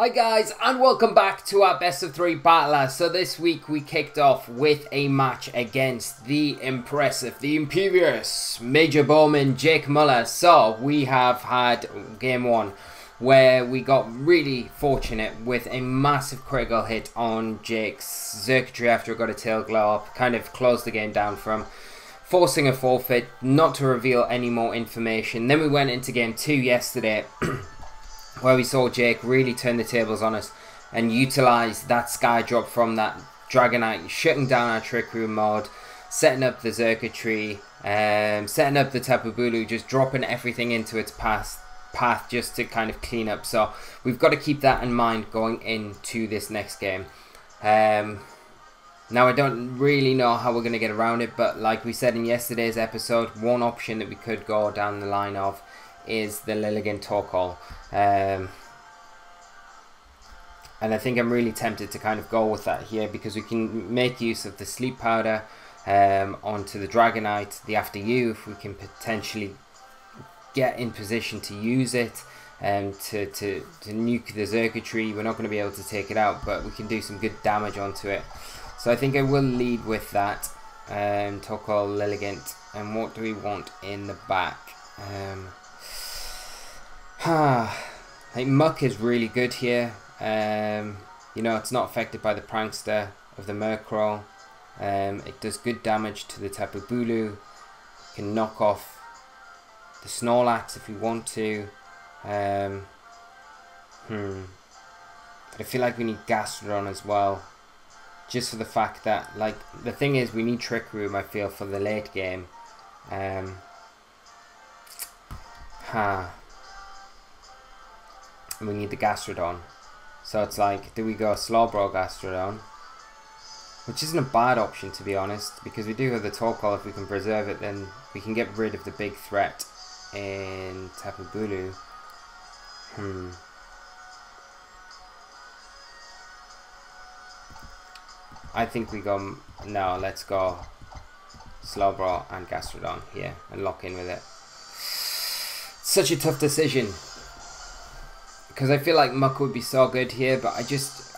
Hi guys, and welcome back to our best of 3 battler. So this week we kicked off with a match against the impressive, the imperious MajorBowman, Jake Muller. So we have had game 1 where we got really fortunate with a massive critical hit on Jake's circuitry after it got a tail glow up, kind of closed the game down from forcing a forfeit, not to reveal any more information. Then we went into game 2 yesterday where we saw Jake really turn the tables on us and utilise that sky drop from that Dragonite, shutting down our Trick Room mode, setting up the circuitry, setting up the Tapu Bulu, just dropping everything into its path just to kind of clean up. So we've got to keep that in mind going into this next game. Now I don't really know how we're going to get around it, but like we said in yesterday's episode, one option that we could go down the line of is the Lilligant Torkoal. And I think I'm really tempted to kind of go with that here because we can make use of the sleep powder onto the Dragonite, the After You, if we can potentially get in position to use it to nuke the circuitry. We're not going to be able to take it out, but we can do some good damage onto it. So I think I will lead with that Torkoal, Lilligant. And what do we want in the back? Like Muck is really good here. You know, it's not affected by the Prankster of the Murkrow. It does good damage to the Tapu Bulu. Can knock off the Snorlax if we want to. But I feel like we need Gastrodon as well, just for the fact that, like, the thing is we need Trick Room, I feel, for the late game. And we need the Gastrodon. So it's like, do we go Slowbro Gastrodon? Which isn't a bad option, to be honest, because we do have the Torkoal. If we can preserve it, then we can get rid of the big threat in Tapu Bulu. I think we go, no, let's go Slowbro and Gastrodon here and lock in with it. Such a tough decision, because I feel like Muck would be so good here, but I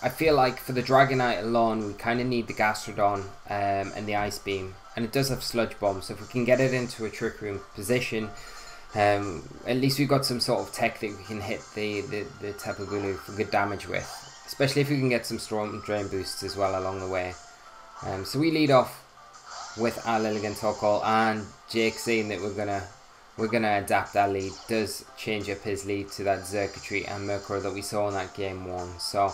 feel like for the Dragonite alone, we kind of need the Gastrodon and the Ice Beam. And it does have Sludge Bomb, so if we can get it into a Trick Room position, at least we've got some sort of tech that we can hit the Tapu Bulu for good damage with. Especially if we can get some Storm Drain boosts as well along the way. So we lead off with our Lilligant Torkoal, and Jake, seeing that we're gonna adapt our lead, does change up his lead to that Circuitry and Murkrow that we saw in that game 1. So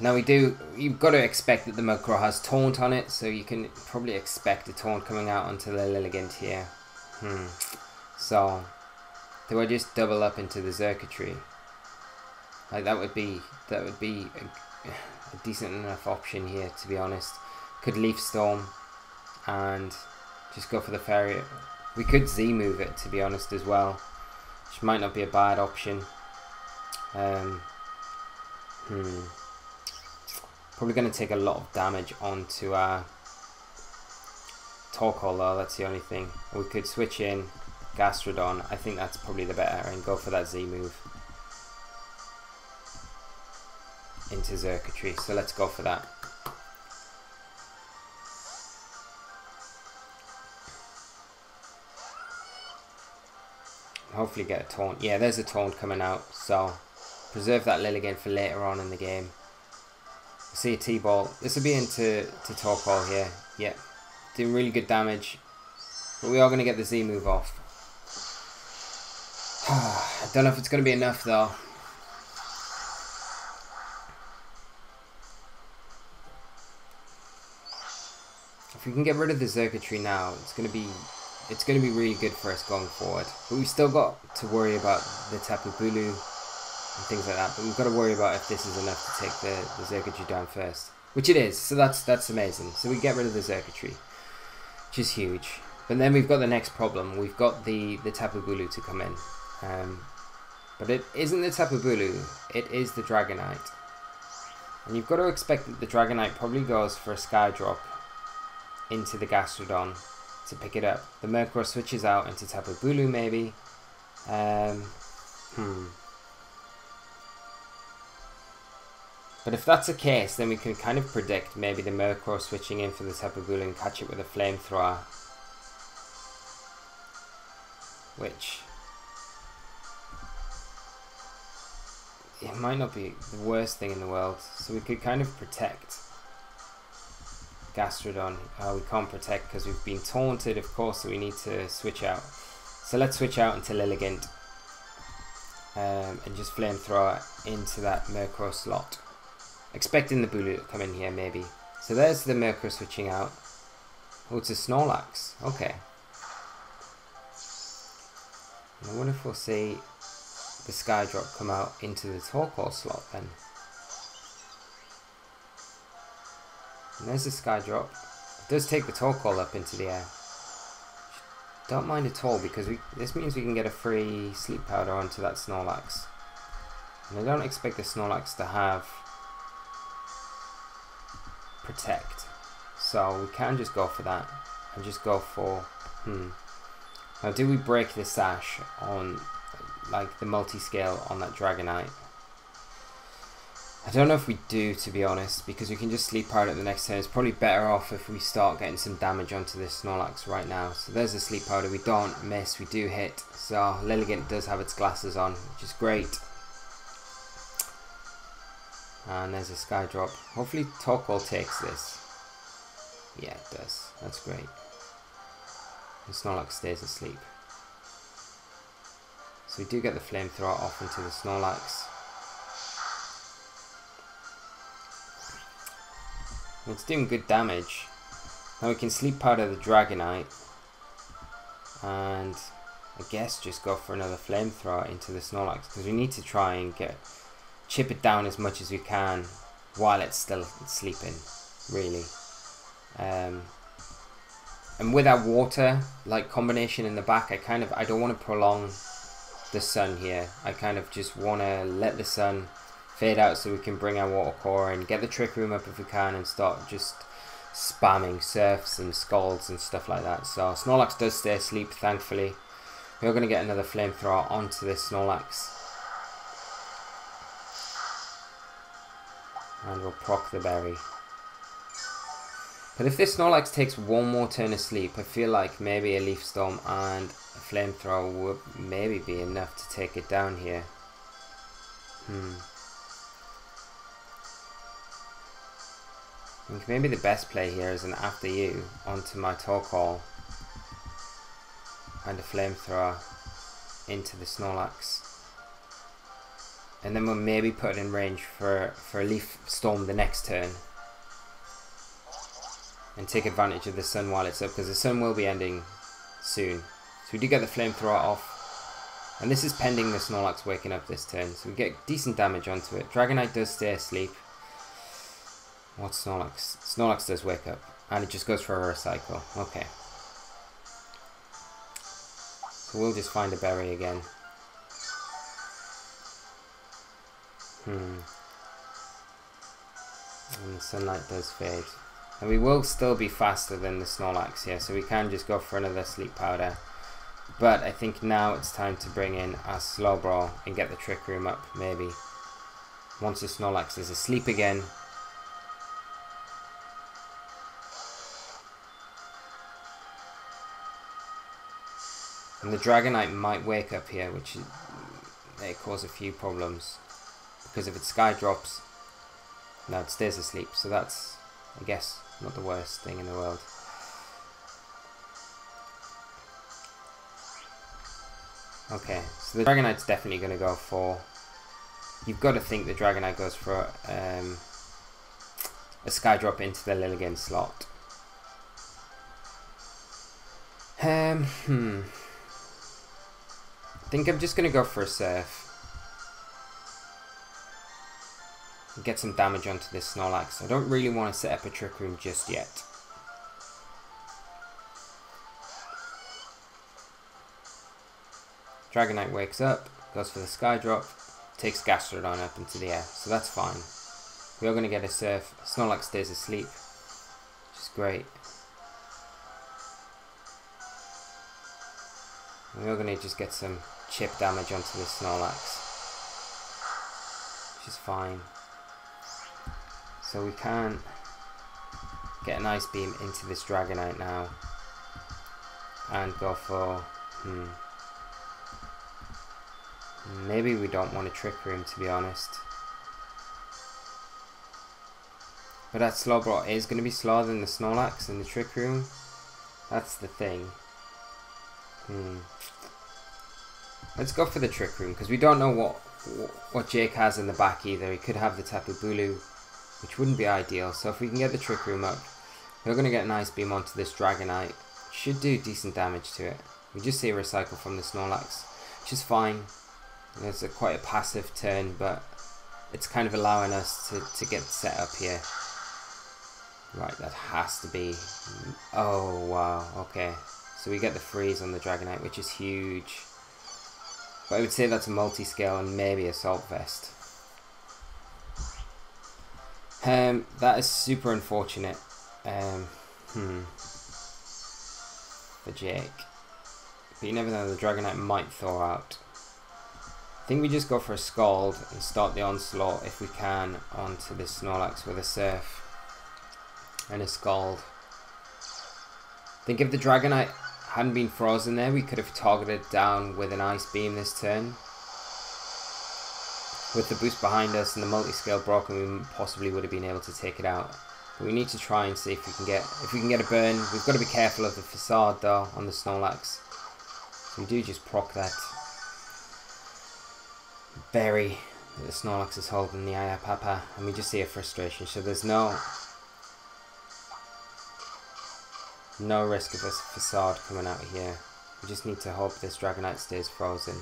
now you've got to expect that the Murkrow has Taunt on it, so you can probably expect a Taunt coming out onto the Lilligant here. So do I just double up into the Circuitry? Like that would be a decent enough option here, to be honest. Could Leaf Storm and just go for the Fairy. We could Z-move it, to be honest, as well, which might not be a bad option. Probably going to take a lot of damage onto our Torkoal though, that's the only thing. We could switch in Gastrodon. I think that's probably the better, and go for that Z-move into Circuitry. So let's go for that. Hopefully get a Taunt. Yeah, there's a Taunt coming out, so preserve that Lilligant for later on in the game. See a T-Ball. This will be into Torkoal here. Yeah, doing really good damage, but we are going to get the Z-move off. I don't know if it's going to be enough though. If we can get rid of the Circuitry now, it's going to be really good for us going forward. But we've still got to worry about the Tapu Bulu and things like that. But we've got to worry about if this is enough to take the Circuitry down first. Which it is, so that's amazing. So we get rid of the Circuitry, which is huge. But then we've got the next problem. We've got the Tapu Bulu to come in. But it isn't the Tapu Bulu, it is the Dragonite. And you've got to expect that the Dragonite probably goes for a Sky Drop into the Gastrodon to pick it up. The Murkrow switches out into Tapu Bulu maybe. But if that's the case, then we can kind of predict maybe the Murkrow switching in for the Tapu Bulu and catch it with a Flamethrower. Which... it might not be the worst thing in the world. So we could kind of protect Gastrodon. We can't protect because we've been taunted, of course, so we need to switch out. So let's switch out into Lilligant. And just Flamethrower into that Murkrow slot. Expecting the Bulu to come in here, maybe. So there's the Murkrow switching out. Oh, it's a Snorlax. Okay. I wonder if we'll see the Skydrop come out into the Torkoal slot then. And there's the Skydrop. It does take the Torkoal up into the air. Don't mind at all, because this means we can get a free Sleep Powder onto that Snorlax. And I don't expect the Snorlax to have Protect. So we can just go for that. And just go for... Now do we break the Sash on like the multi-scale on that Dragonite? I don't know if we do, to be honest, because we can just Sleep Powder at the next turn. It's probably better off if we start getting some damage onto this Snorlax right now. So there's a Sleep Powder. We don't miss, we do hit. So Lilligant does have its glasses on, which is great. And there's a Skydrop. Hopefully Torkoal takes this. Yeah, it does. That's great. And Snorlax stays asleep. So we do get the Flamethrower off into the Snorlax. It's doing good damage. Now we can Sleep Powder the Dragonite. And I guess just go for another Flamethrower into the Snorlax. Because we need to try and chip it down as much as we can while it's still sleeping, really. And with our water like combination in the back, I don't want to prolong the sun here. I kind of just want to let the sun fade out so we can bring our Water Core and get the Trick Room up if we can and start just spamming Surfs and Scalds and stuff like that. So Snorlax does stay asleep, thankfully. We're going to get another Flamethrower onto this Snorlax. And we'll proc the berry. But if this Snorlax takes one more turn of sleep, I feel like maybe a Leaf Storm and a Flamethrower would maybe be enough to take it down here. I think maybe the best play here is an After You onto my Torkoal and a Flamethrower into the Snorlax. And then we'll maybe put it in range for a Leaf Storm the next turn. And take advantage of the sun while it's up, because the sun will be ending soon. So we do get the Flamethrower off. And this is pending the Snorlax waking up this turn. So we get decent damage onto it. Dragonite does stay asleep. What's Snorlax? Snorlax does wake up. And it just goes for a recycle. Okay. So we'll just find a berry again. And the sunlight does fade. And we will still be faster than the Snorlax here, so we can just go for another Sleep Powder. But I think now it's time to bring in our Slowbro and get the Trick Room up, maybe. Once the Snorlax is asleep again. And the Dragonite might wake up here, which may cause a few problems. Because if it Skydrops, no, it stays asleep, so that's, I guess, not the worst thing in the world. Okay, so the Dragonite's definitely going to go for... You've got to think the Dragonite goes for a Skydrop into the Lilligant slot. I think I'm just going to go for a Surf. Get some damage onto this Snorlax. I don't really want to set up a Trick Room just yet. Dragonite wakes up, goes for the Skydrop, takes Gastrodon up into the air, so that's fine. We are going to get a Surf. Snorlax stays asleep, which is great. And we are going to just get some chip damage onto the Snorlax, which is fine. So we can get an Ice Beam into this Dragonite now and go for maybe we don't want a Trick Room, to be honest. But that Slowbro is going to be slower than the Snorlax in the Trick Room. That's the thing. Let's go for the Trick Room, because we don't know what Jake has in the back either. He could have the Tapu Bulu, which wouldn't be ideal. So if we can get the Trick Room up, we're going to get an Ice Beam onto this Dragonite. Should do decent damage to it. We just see a Recycle from the Snorlax, which is fine. It's quite a passive turn, but it's kind of allowing us to get set up here. Right, that has to be... Oh, wow, okay. So we get the freeze on the Dragonite, which is huge. But I would say that's a multi-scale and maybe a Assault Vest. That is super unfortunate for Jake. But you never know, the Dragonite might thaw out. I think we just go for a Scald and start the onslaught if we can onto this Snorlax with a Surf and a Scald. I think if the Dragonite hadn't been frozen there, we could have targeted down with an Ice Beam this turn. With the boost behind us and the multi-scale broken, we possibly would have been able to take it out. But we need to try and see if we can get a burn. We've got to be careful of the Facade though on the Snorlax. So we do just proc that berry that the Snorlax is holding, the Ayapapa, and we just see a frustration. So there's no risk of a Facade coming out here. We just need to hope this Dragonite stays frozen.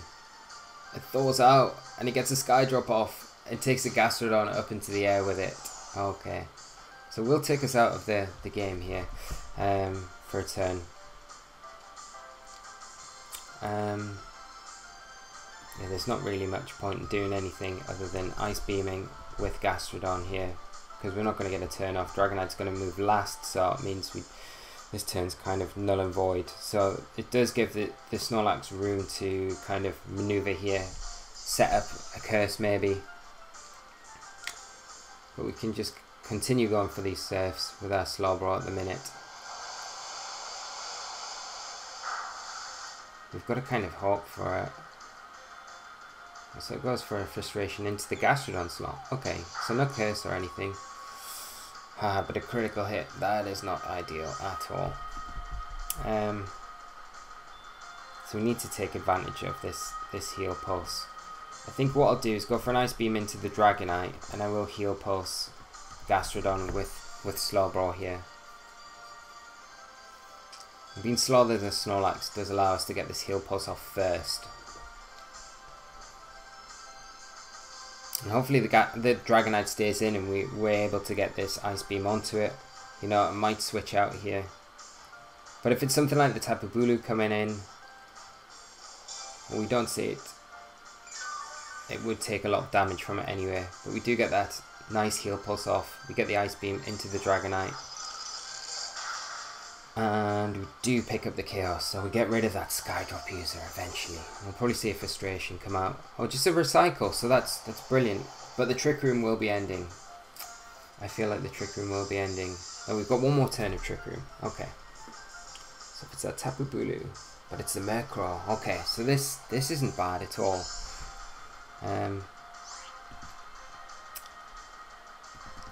It thaws out and it gets a Sky Drop off. It takes a Gastrodon up into the air with it. Okay, so we'll take us out of the game here for a turn. Yeah, there's not really much point in doing anything other than Ice Beaming with Gastrodon here, because we're not going to get a turn off. Dragonite's going to move last, so it means this turn's kind of null and void. So it does give the Snorlax room to kind of maneuver here, set up a curse maybe. But we can just continue going for these Surfs with our Slowbro at the minute. We've got to kind of hope for it. So it goes for a frustration into the Gastrodon slot. Okay, so no curse or anything. But a critical hit, that is not ideal at all. So we need to take advantage of this heal pulse. I think what I'll do is go for an Ice Beam into the Dragonite, and I will heal pulse Gastrodon with Slowbro here. Being slower than the Snorlax does allow us to get this heal pulse off first. And hopefully the Dragonite stays in and we're able to get this Ice Beam onto it. You know, it might switch out here. But if it's something like the Tapu Bulu coming in, we don't see it. It would take a lot of damage from it anyway. But we do get that nice heal pulse off. We get the Ice Beam into the Dragonite. And we do pick up the Chaos, so we get rid of that Skydrop user eventually. We'll probably see a Frustration come out. Oh, just a Recycle, so that's brilliant. But the Trick Room will be ending. I feel like the Trick Room will be ending. Oh, we've got one more turn of Trick Room. Okay. So if it's that Tapu Bulu, but it's the Murkrow. Okay, so this isn't bad at all.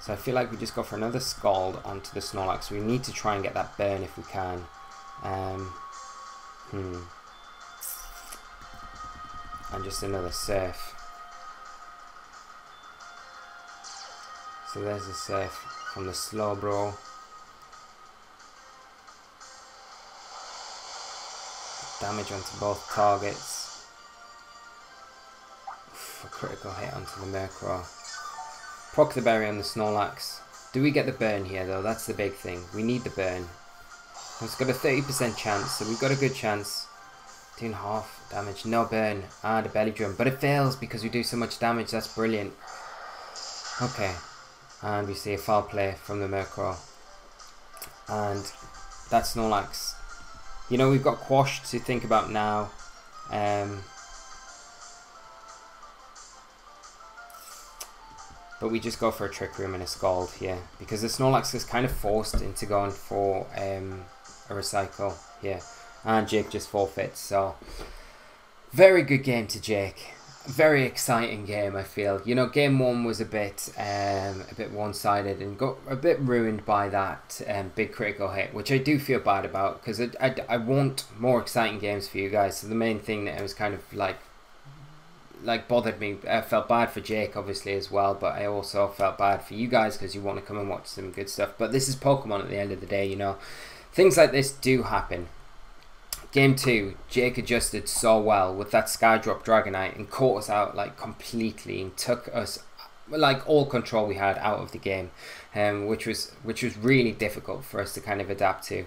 So I feel like we just go for another Scald onto the Snorlax. We need to try and get that burn if we can. And just another Surf. So there's a Surf from the Slowbro. Damage onto both targets. A critical hit onto the Murkrow. Proc the berry on the Snorlax. Do we get the burn here though? That's the big thing. We need the burn. It's got a 30% chance, so we've got a good chance. 2.5 damage, no burn. The belly drum. But it fails because we do so much damage. That's brilliant. Okay. And we see a foul play from the Murkrow. And that Snorlax. You know, we've got Quash to think about now. but we just go for a Trick Room and a Scald here, because the Snorlax is kind of forced into going for a Recycle here, and Jake just forfeits. So very good game to Jake. Very exciting game, I feel. You know, game 1 was a bit one-sided and got a bit ruined by that big critical hit, which I do feel bad about, because I want more exciting games for you guys. So the main thing that was kind of like bothered me, I felt bad for Jake obviously as well, but I also felt bad for you guys because you want to come and watch some good stuff. But this is Pokemon at the end of the day, you know. Things like this do happen. Game 2, Jake adjusted so well with that Skydrop Dragonite and caught us out like completely and took us like all control we had out of the game, which was really difficult for us to kind of adapt to.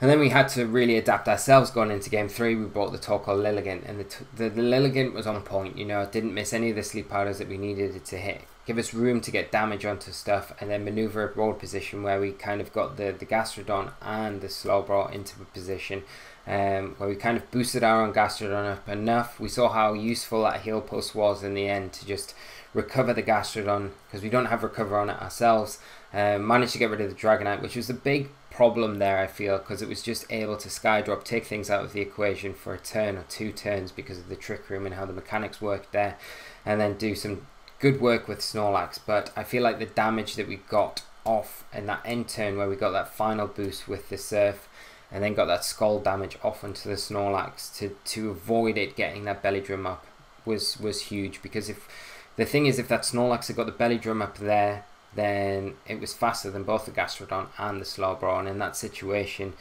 And then we had to really adapt ourselves going into game 3. We brought the Torkoal Lilligant, and the Lilligant was on point, you know. It didn't miss any of the sleep powders that we needed it to hit. Give us room to get damage onto stuff, and then maneuver a road position where we kind of got the Gastrodon and the Slowbro into a position where we kind of boosted our own Gastrodon up enough. We saw how useful that heal post was in the end to just recover the Gastrodon, because we don't have recover on it ourselves. Managed to get rid of the Dragonite, which was a big problem there, I feel, because it was just able to Skydrop, take things out of the equation for a turn or 2 turns because of the Trick Room and how the mechanics worked there, and then do some good work with Snorlax. But I feel like the damage that we got off in that end turn where we got that final boost with the Surf and then got that Scald damage off onto the Snorlax to avoid it getting that Belly Drum up was huge, because if the thing is, if that Snorlax had got the Belly Drum up there, then it was faster than both the Gastrodon and the Slowbro, and in that situation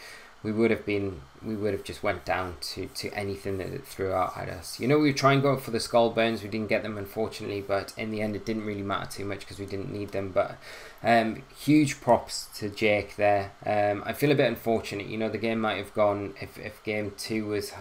we would have just went down to anything that it threw out at us. You know, we were trying to go for the Skull Burns, we didn't get them unfortunately, but in the end it didn't really matter too much because we didn't need them. But huge props to Jake there. I feel a bit unfortunate, you know, the game might have gone, if game 2 was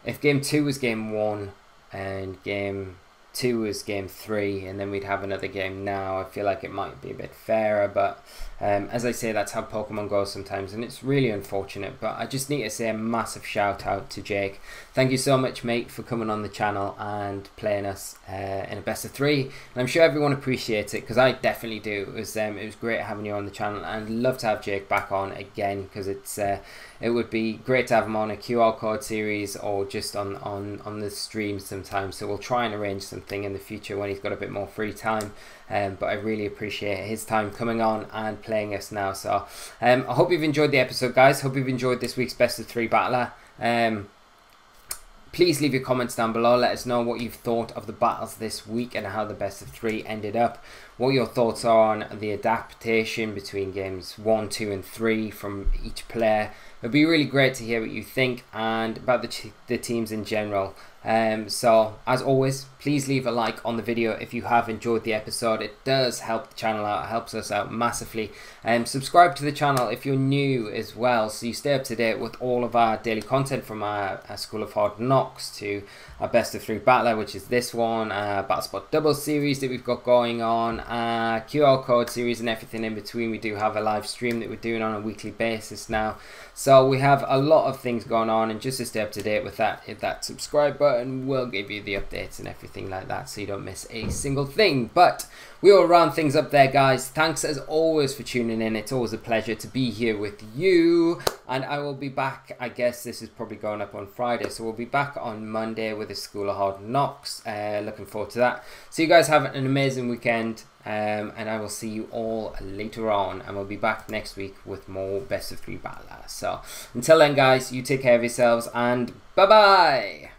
if game 2 was game 1 and game 2 was game 3, and then we'd have another game now, I feel like it might be a bit fairer. But as I say, that's how Pokemon goes sometimes, and it's really unfortunate. But I just need to say a massive shout out to Jake. Thank you so much, mate, for coming on the channel and playing us in a best of 3, and I'm sure everyone appreciates it, because I definitely do. It was great having you on the channel, and I'd love to have Jake back on again, because it would be great to have him on a QR code series or just on the stream sometimes. So we'll try and arrange something in the future when he's got a bit more free time. But I really appreciate his time coming on and playing us now. So I hope you've enjoyed the episode, guys. Hope you've enjoyed this week's best of 3 battler. Please leave your comments down below. Let us know what you've thought of the battles this week and how the best of 3 ended up. What your thoughts are on the adaptation between games 1, 2 and 3 from each player. It'd be really great to hear what you think and about the teams in general. So as always, please leave a like on the video if you have enjoyed the episode. It does help the channel out, it helps us out massively. Subscribe to the channel if you're new as well, so you stay up to date with all of our daily content, from our School of Hard Knocks to our best of 3 battler, which is this one, Battle Spot Double series that we've got going on, QR code series and everything in between. We do have a live stream that we're doing on a weekly basis now. So we have a lot of things going on, and just to stay up to date with that, hit that subscribe button. We'll give you the updates and everything like that, so you don't miss a single thing. But we will round things up there, guys. Thanks as always for tuning in. It's always a pleasure to be here with you, and I will be back. I guess this is probably going up on Friday, so we'll be back on Monday with a School of Hard Knocks. Looking forward to that. So you guys have an amazing weekend. And I will see you all later on, and we'll be back next week with more best of 3 battlers. So until then, guys, you take care of yourselves, and bye bye.